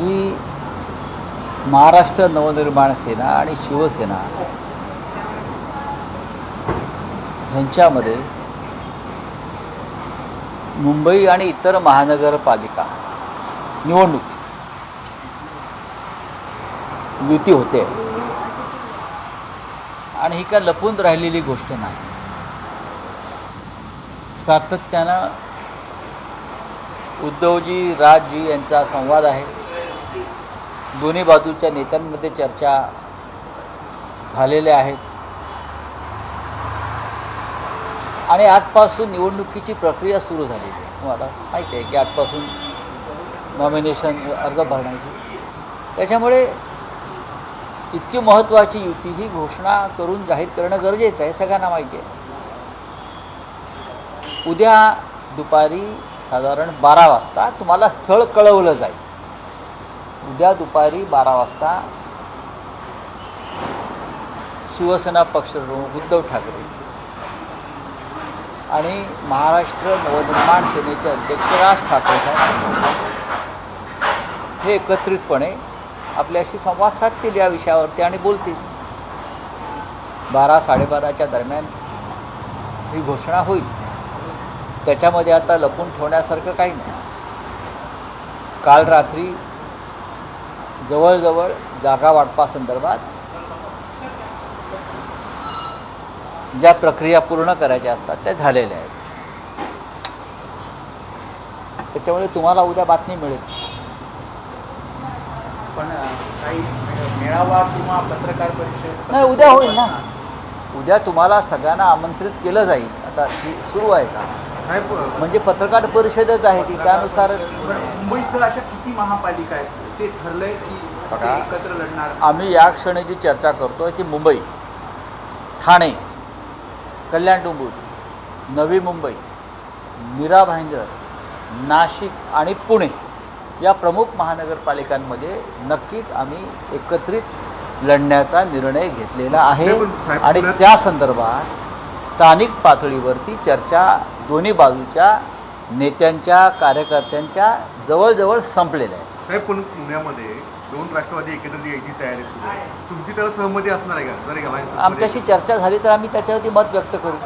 की महाराष्ट्र नवनिर्माण सेना आणि शिवसेना ह्यांच्यामध्ये मुंबई आणि इतर महानगरपालिका निवडणूक युती होते आणि ही काय लपून राहिलेली गोष्ट नाही. सातत्यानं उद्धवजी राजजी यांचा संवाद आहे. दोन्ही बाजूच्या नेत्यांमध्ये चर्चा झालेल्या आहेत आणि आजपासून निवडणुकीची प्रक्रिया सुरू झालेली आहे. तुम्हाला माहिती आहे की आजपासून नॉमिनेशन अर्ज भरण्याची. त्याच्यामुळे इतकी महत्त्वाची युती ही घोषणा करून जाहीर करणं गरजेचं आहे, सगळ्यांना माहिती आहे. उद्या दुपारी साधारण 12 वाजता तुम्हाला स्थळ कळवलं जाईल. उद्या दुपारी 12 वाजता शिवसेना पक्षप्रमुख उद्धव ठाकरे आणि महाराष्ट्र नवनिर्माण सेनेचे अध्यक्ष राज ठाकरे साहेब हे एकत्रितपणे आपल्याशी संवाद साधतील या विषयावरती आणि बोलतील. 12-12:30च्या दरम्यान ही घोषणा होईल. त्याच्यामध्ये आता लपून ठेवण्यासारखं काही नाही. काल रात्री जवळजवळ जागा वाटपासंदर्भात ज्या प्रक्रिया पूर्ण करायच्या असतात त्या झालेल्या आहेत. त्याच्यामुळे तुम्हाला उद्या बातमी मिळेल. पण काही मेळावा किंवा पत्रकार परिषद नाही, उद्या होईल ना. उद्या तुम्हाला सगळ्यांना आमंत्रित केलं जाईल. आता सुरू आहे का साहेब? म्हणजे पत्रकार परिषदच आहे ती. त्यानुसार मुंबईसह अशा किती महापालिका आहेत ते ठरलंय की ते एकत्र लढणार? आम्ही या क्षणी जी चर्चा करतोय ती मुंबई, ठाणे, कल्याण डोंबिवली, नवी मुंबई, मीरा भाईंदर, नाशिक आणि पुणे या प्रमुख महानगरपालिकांमध्ये नक्कीच आम्ही एकत्रित लढण्याचा निर्णय घेतलेला आहे आणि त्या संदर्भात स्थानिक पातळीवरती चर्चा दोन्ही बाजूच्या नेत्यांच्या कार्यकर्त्यांच्या जवळजवळ संपलेल्या आहे. साहेब, पण पुण्यामध्ये 2 राष्ट्रवादी एकत्रित यायची तयारी सुरू आहे. तुमची त्याला सहमती असणार आहे का? जर आमच्याशी चर्चा झाली तर आम्ही त्याच्यावरती मत व्यक्त करू.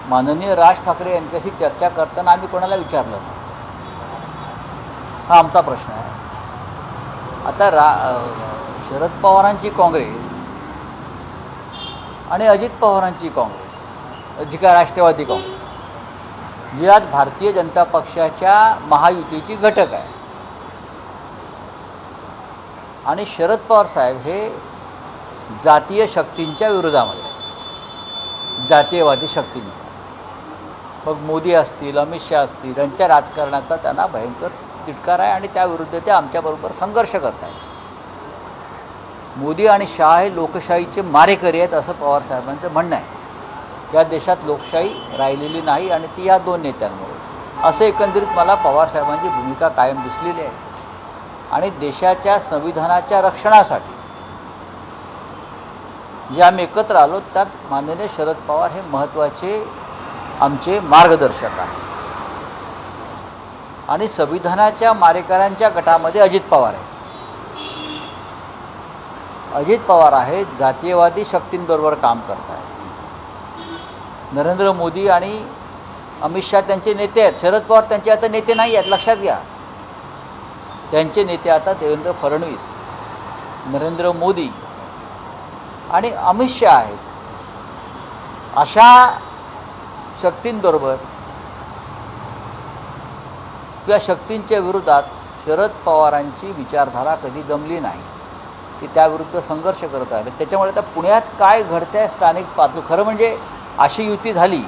माननीय राज ठाकरे यांच्याशी चर्चा करताना आम्ही कोणाला विचारलं नाही. हा आमचा प्रश्न आहे. आता शरद पवारांची काँग्रेस आणि अजित पवारांची काँग्रेस जी काय राष्ट्रवादी काँग्रेस जी आज भारतीय जनता पक्षाच्या महायुतीची घटक आहे आणि शरद पवार साहेब हे जातीय शक्तींच्या विरोधामध्ये, जातीयवादी शक्तींच्या, मग मोदी असतील, अमित शहा असतील, यांच्या राजकारणाचा त्यांना भयंकर तिटकार आहे आणि त्याविरुद्ध ते आमच्याबरोबर संघर्ष करत आहेत. मोदी आणि शहा हे लोकशाहीचे मारेकरी आहेत असं पवार साहेबांचं म्हणणं आहे. या देशात लोकशाही राहिलेली नाही आणि ती या 2 नेत्यांमुळे. असं एकंदरीत मला पवार साहेबांची भूमिका कायम दिसलेली आहे आणि देशाच्या संविधानाच्या रक्षणासाठी जे आम्ही एकत्र आलो त्यात माननीय शरद पवार हे महत्त्वाचे आमचे मार्गदर्शक आहेत आणि संविधानाच्या मारेकऱ्यांच्या गटामध्ये अजित पवार आहे. अजित पवार आहेत जातीयवादी शक्तींबरोबर काम करत आहेत. नरेंद्र मोदी आणि अमित शहा त्यांचे नेते आहेत. शरद पवार त्यांचे आता नेते नाही आहेत, लक्षात घ्या. त्यांचे नेते आता देवेंद्र फडणवीस, नरेंद्र मोदी आणि अमित शहा आहेत. अशा शक्तींबरोबर किंवा शक्तींच्या विरोधात शरद पवारांची विचारधारा कधी जमली नाही. ती त्याविरुद्ध संघर्ष करत आहे. त्याच्यामुळे आता पुण्यात काय घडतंय स्थानिक पातळी, खरं म्हणजे अशी युती झाली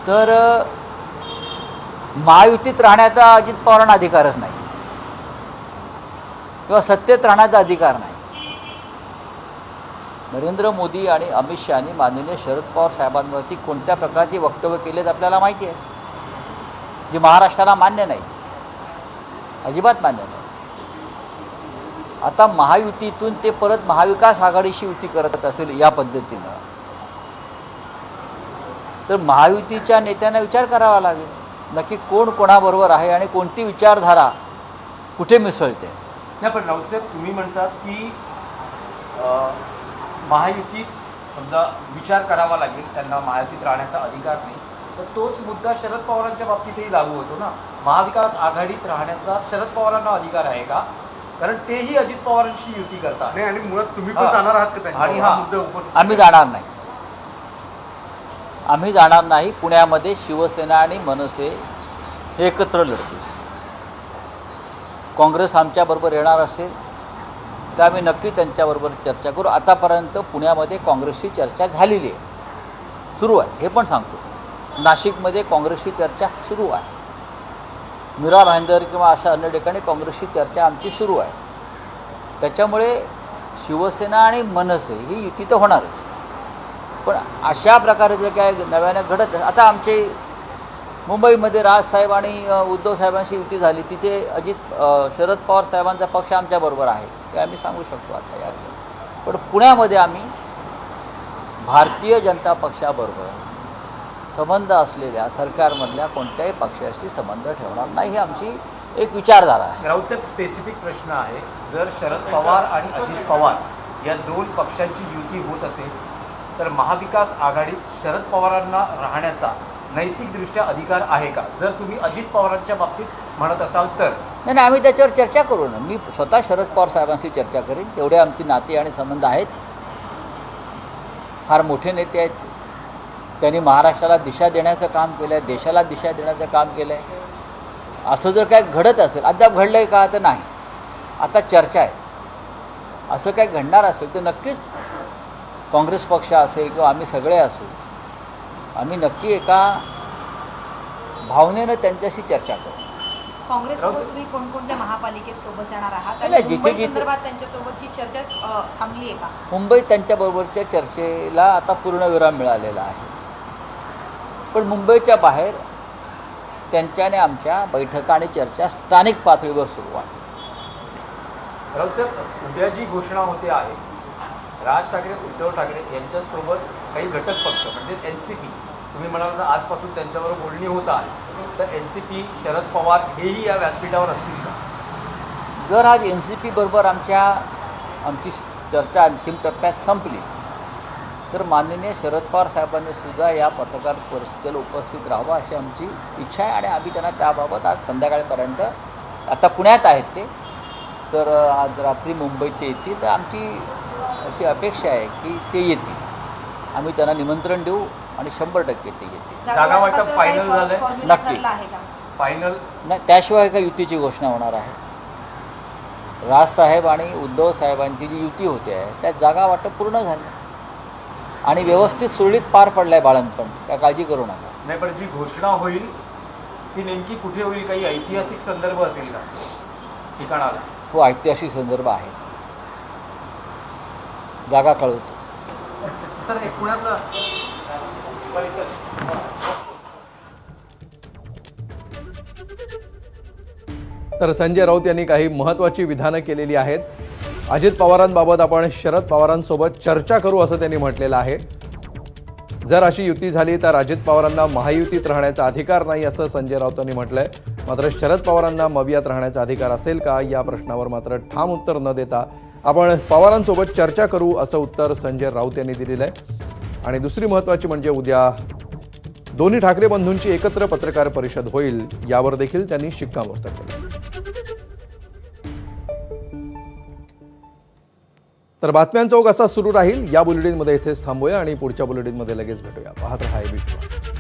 तर महायुतीत राहण्याचा अजित पवारांना अधिकारच नाही किंवा सत्तेत राहण्याचा अधिकार नाही. नरेंद्र मोदी आणि अमित शहानी माननीय शरद पवार साहेबांवरती कोणत्या प्रकारचे वक्तव्य केलेत आपल्याला माहिती आहे, जे महाराष्ट्राला मान्य नाही, अजिबात मान्य नाही. आता महायुतीतून ते परत महाविकास आघाडीशी युती करत असेल या पद्धतीनं तर महायुतीच्या नेत्यांना विचार करावा लागेल. नक्की कोण कोणाबरोबर आहे आणि कोणती विचारधारा कुठे मिसळते. नाही, पण राऊत साहेब तुम्ही म्हणतात की महायुतीत समजा विचार करावा लागेल, त्यांना महायुतीत राहण्याचा अधिकार नाही, तर तोच मुद्दा शरद पवारांच्या बाबतीतही लागू होतो ना. महाविकास आघाडीत राहण्याचा शरद पवारांना अधिकार आहे का? कारण तेही अजित पवारांशी युती करतात. नाही, आणि मुळात तुम्ही पण हा. जाणार आहात का त्यांच्यावर? आणि हा हा. मुद्दा उपस्थित आम्ही जाणार नाही. आम्ही जाणार नाही. पुण्यामध्ये शिवसेना आणि मनसे हे एकत्र लढतील. काँग्रेस आमच्याबरोबर येणार असेल तर आम्ही नक्की त्यांच्याबरोबर चर्चा करू. आतापर्यंत पुण्यामध्ये काँग्रेसची चर्चा झालेली आहे, सुरू आहे. हे पण सांगतो, नाशिकमध्ये काँग्रेसची चर्चा सुरू आहे. मीरा भाईंदर किंवा अशा अन्य ठिकाणी काँग्रेसची चर्चा आमची सुरू आहे. त्याच्यामुळे शिवसेना आणि मनसे ही युती तर होणार आहे. पण अशा प्रकारे जे काय नव्याने घडत आहे, आता आमचे मुंबईमध्ये राजसाहेब आणि उद्धव साहेबांशी युती झाली, तिथे शरद पवार साहेबांचा पक्ष आमच्याबरोबर आहे हे आम्ही सांगू शकतो आता यात. पण पुण्यामध्ये आम्ही भारतीय जनता पक्षाबरोबर संबंध असलेल्या सरकारमधल्या कोणत्याही पक्षाशी संबंध ठेवणार नाही, ही आमची एक विचारधारा आहे. राऊत साहेब, स्पेसिफिक प्रश्न आहे, जर शरद पवार आणि अजित पवार या दोन पक्षांची युती होत असेल तर महाविकास आघाडीत शरद पवारांना राहण्याचा नैतिकदृष्ट्या अधिकार आहे का? जर तुम्ही अजित पवारांच्या बाबतीत म्हणत असाल तर. नाही, आम्ही त्याच्यावर चर्चा करू ना. मी स्वतः शरद पवार साहेबांशी चर्चा करीन. तेवढे आमची नाती आणि संबंध आहेत. फार मोठे नेते आहेत. त्यांनी महाराष्ट्राला दिशा देण्याचं काम केलं आहे, देशाला दिशा देण्याचं काम केलं आहे. असं जर काय घडत असेल, अद्याप घडलं आहे का तर नाही, आता चर्चा आहे. असं काय घडणार असेल तर नक्कीच काँग्रेस पक्ष असेल किंवा आम्ही सगळे असू, आम्ही नक्की एका भावनेनं त्यांच्याशी चर्चा करू. काँग्रेससोबत तुम्ही कोणकोणत्या महापालिकेत सोबत जाणार आहात नाही, आणि जिथे- मुंबई जिथे- संदर्भात त्यांच्यासोबतची चर्चा थांबली आहे का? मुंबईत त्यांच्याबरोबरच्या चर्चेला आता पूर्णविराम मिळालेला आहे. पण मुंबईच्या बाहेर त्यांच्याने आमच्या बैठका आणि चर्चा स्थानिक पातळीवर सुरू आहे. राऊत साहेब, उद्या जी घोषणा होते आहे, राज ठाकरे उद्धव ठाकरे यांच्यासोबत काही घटक पक्ष म्हणजे एनसीपी, तुम्ही म्हणाल तर आजपासून त्यांच्याबरोबर बोलणी होत आहे, तर एनसीपी शरद पवार हेही या व्यासपीठावर असतील का? जर आज NCP बरोबर आमची चर्चा अंतिम टप्प्यात संपली तर माननीय शरद पवार साहेबांनी सुद्धा या पत्रकार परिषदेला उपस्थित राहावं अशी आमची इच्छा आहे. आणि आम्ही त्यांना त्याबाबत आज संध्याकाळपर्यंत, आता पुण्यात आहेत ते, तर आज रात्री मुंबईत ते येतील, तर आमची अशी अपेक्षा आहे की ते येतील. आम्ही त्यांना निमंत्रण देऊ आणि 100% ते येतील. जागा वाटप final झालंय? नक्की. आहे का? फायनल नाही, त्याशिवाय का युतीची घोषणा होणार आहे? राजसाहेब आणि उद्धव साहेबांची जी युती होते आहे त्यात जागा वाटप पूर्ण झालं आणि व्यवस्थित सुरळीत पार पडलाय बाळंतपण, त्या काळजी करू नका. नाही, पण जी घोषणा होईल ती नेमकी कुठे होईल? काही ऐतिहासिक संदर्भ असेल का ठिकाणाला? तो ऐतिहासिक संदर्भ आहे, जागा कळवतो. सर, एक पुण्यातलं तर संजय राऊत यांनी काही महत्त्वाची विधानं केलेली आहेत. अजित पवारांबाबत आपण शरद पवारांसोबत चर्चा करू असं त्यांनी म्हटलेलं आहे. जर अशी युती झाली तर अजित पवारांना महायुतीत राहण्याचा अधिकार नाही असं संजय राऊतांनी म्हटलंय. मात्र शरद पवारांना मवियात राहण्याचा अधिकार असेल का या प्रश्नावर मात्र ठाम उत्तर न देता आपण पवारांसोबत चर्चा करू असं उत्तर संजय राऊत यांनी दिलेलं आहे. आणि दुसरी महत्त्वाची म्हणजे उद्या दोन्ही ठाकरे बंधूंची एकत्र पत्रकार परिषद होईल, यावर देखील त्यांनी शिक्कामोर्तब केलं. तर बातम्यांचा ओघ असा सुरू राहील. या बुलेटिनमध्ये इथेच थांबूया आणि पुढच्या बुलेटिनमध्ये लगेच भेटूया. पाहत रहा ABC.